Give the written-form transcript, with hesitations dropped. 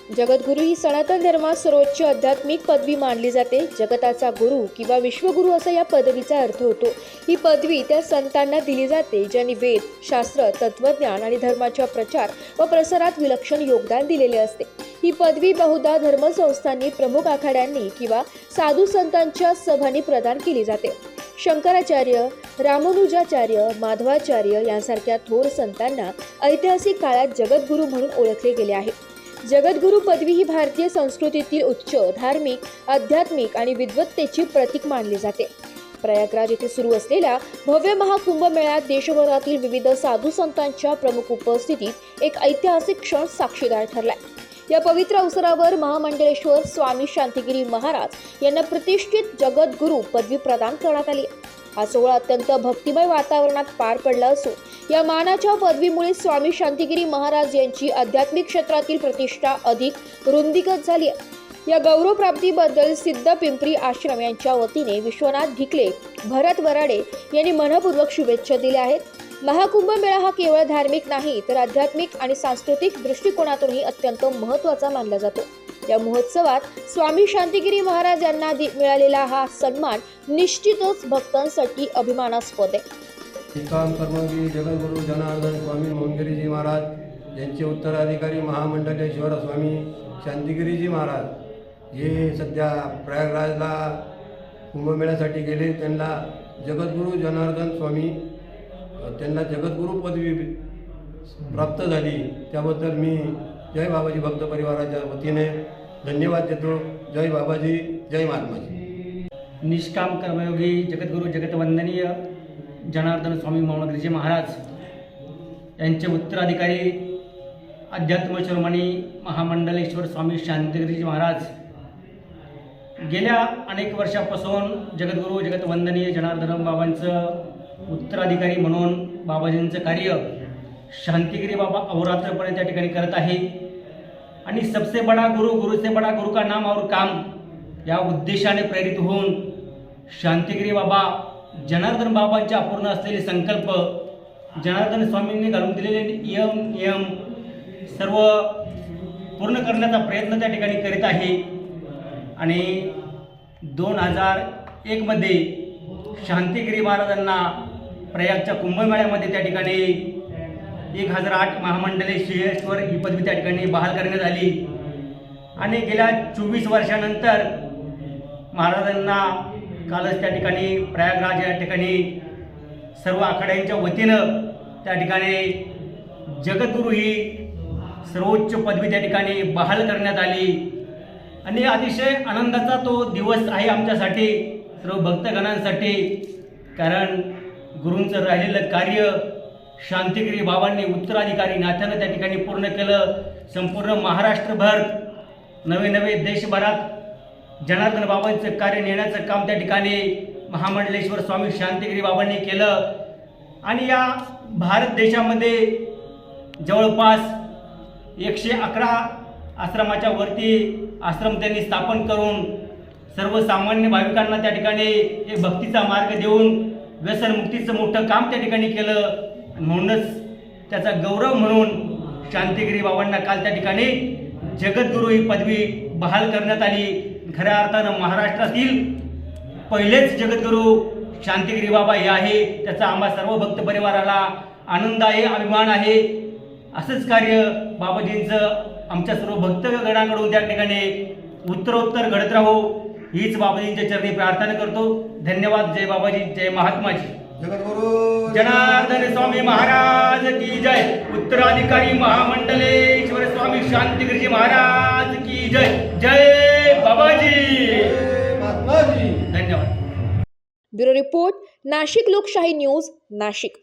जगद्गुरू ही सनातन धर्मात सर्वोच्च आध्यात्मिक पदवी मानली जाते। जगताचा गुरु किंवा विश्वगुरु असा या पदवीचा अर्थ होतो। ही पदवी त्या संतांना दिली जाते ज्यांनी वेद, शास्त्र, तत्वज्ञान आणि धर्माच्या प्रचार व प्रसारात विलक्षण योगदान दिलेले असते। ही पदवी बहुधा धर्मसंस्थांनी, प्रमुख आखाड्यांनी किंवा साधू संतांच्या सभांनी प्रदान केली जाते। शंकराचार्य, रामानुजाचार्य, माधवाचार्य यांसारख्या थोर संतांना ऐतिहासिक काळात जगद्गुरू म्हणून ओळखले गेले आहे। जगद्गुरू पदवी ही भारतीय संस्कृतीतील उच्च धार्मिक, आध्यात्मिक आणि विद्वत्तेची प्रतीक मानली जाते। प्रयागराज येथे सुरू असलेल्या भव्य महाकुंभ मेळ्यात देशभरातील विविध साधू संतांच्या प्रमुख उपस्थितीत एक ऐतिहासिक क्षण साक्षीदार ठरलाय। या पवित्र अवसरावर महामंडलेश्वर स्वामी शांतिगिरी महाराज यांना प्रतिष्ठित जगद्गुरू पदवी प्रदान करण्यात आली। हा सोहळा अत्यंत भक्तिमय वातावरणात पार पडला असून या मानाच्या पदवीमुळे स्वामी शांतिगिरी महाराज यांची आध्यात्मिक क्षेत्रातील प्रतिष्ठा अधिक रुंदीगत झाली आहे। या गौरव प्राप्तीबद्दल सिद्ध पिंपरी आश्रम यांच्या वतीने विश्वनाथ ढिकले, भरत वराडे यांनी मनपूर्वक शुभेच्छा दिल्या आहेत। महाकुंभ मेळा हा केवळ धार्मिक नाही तर आध्यात्मिक आणि सांस्कृतिक दृष्टिकोनातूनही अत्यंत महत्त्वाचा मानला जातो। या महोत्सवात स्वामी शांतिगिरी महाराज यांना मिळालेला हा सन्मान निश्चितच भक्तांसाठी अभिमानास्पद आहे। निष्काम कर्मयोगी जगद्गुरू जनार्दन स्वामी मोहनगिरीजी महाराज यांचे उत्तराधिकारी महामंडलेश्वर स्वामी शांतिगिरीजी महाराज हे सध्या प्रयागराजला कुंभमेळ्यासाठी गेले। त्यांना जगद्गुरू जनार्दन स्वामी त्यांना जगद्गुरू पदवी प्राप्त झाली। त्याबद्दल मी जय बाबाजी भक्त परिवाराच्या वतीने धन्यवाद देतो। जय बाबाजी, जय महात्माजी। निष्काम कर्मयोगी जगद्गुरू जगतवंदनीय जनार्दन स्वामी मोहनगिरीजी महाराज यांचे उत्तराधिकारी अध्यात्म शिरोमणी महामंडलेश्वर स्वामी शांतिगिरीजी महाराज गेल्या अनेक वर्षापासून जगद्गुरू जगतवंदनीय जनार्दन बाबांचं उत्तराधिकारी म्हणून बाबाजींचं कार्य शांतिगिरी बाबा अहोरात्रपणे त्या ठिकाणी करत आहे। आणि सबसे बडा गुरु, गुरु से बडा गुरु का नाम और काम या उद्देशाने प्रेरित होऊन शांतिगिरी बाबा जनार्दन बाबांच्या अपूर्ण असलेले संकल्प, जनार्दन स्वामींनी घालून दिलेले नियम सर्व पूर्ण करण्याचा प्रयत्न त्या ठिकाणी करीत आहे। आणि 2001 मध्ये शांतिगिरी महाराजांना प्रयागच्या कुंभमेळ्यामध्ये त्या ठिकाणी 1008 महामंडलेश्वर ही पदवी त्या ठिकाणी बहाल करण्यात आली। आणि गेल्या 24 वर्षानंतर महाराजांना कालच त्या ठिकाणी प्रयागराज या ठिकाणी सर्व आखाड्यांच्या वतीनं त्या ठिकाणी जगद्गुरू ही सर्वोच्च पदवी त्या ठिकाणी बहाल करण्यात आली। आणि अतिशय आनंदाचा तो दिवस आहे आमच्यासाठी, सर्व भक्तगणांसाठी। कारण गुरूंचं राहिलेलं कार्य शांतिगिरी बाबांनी उत्तराधिकारी नात्यानं त्या ठिकाणी पूर्ण केलं। संपूर्ण महाराष्ट्रभर नवे देशभरात जनार्दन बाबांचं कार्य नेण्याचं काम त्या ठिकाणी महामंडलेश्वर स्वामी शांतिगिरी बाबांनी केलं। आणि या भारत देशामध्ये जवळपास 111 आश्रमाच्या वरती आश्रम त्यांनी स्थापन करून सर्वसामान्य भाविकांना त्या ठिकाणी एक भक्तीचा मार्ग देऊन व्यसनमुक्तीचं मोठं काम त्या ठिकाणी केलं। म्हणूनच त्याचा गौरव म्हणून शांतिगिरी बाबांना काल त्या ठिकाणी जगद्गुरू ही पदवी बहाल करण्यात आली। खऱ्या अर्थानं महाराष्ट्रातील पहिलेच जगद्गुरू शांतिगिरी बाबा हे आहे, त्याचा आम्हा सर्व भक्त परिवाराला आनंद आहे, अभिमान आहे। असंच कार्य बाबाजींचं आमच्या सर्व भक्तगणाकडून त्या ठिकाणी उत्तरोत्तर घडत राहो हीच बाबाजींच्या चरणी प्रार्थना करतो। धन्यवाद। जय बाबाजी, जय महात्माजी। जगद्गुरू जनार्दन स्वामी महाराज की जय। उत्तराधिकारी महामंडलेश्वर स्वामी शांतिगिरीजी महाराज की जय। जय बाबाजी, महात्माजी। धन्यवाद। ब्युरो रिपोर्ट, नाशिक लोकशाही न्यूज, नाशिक।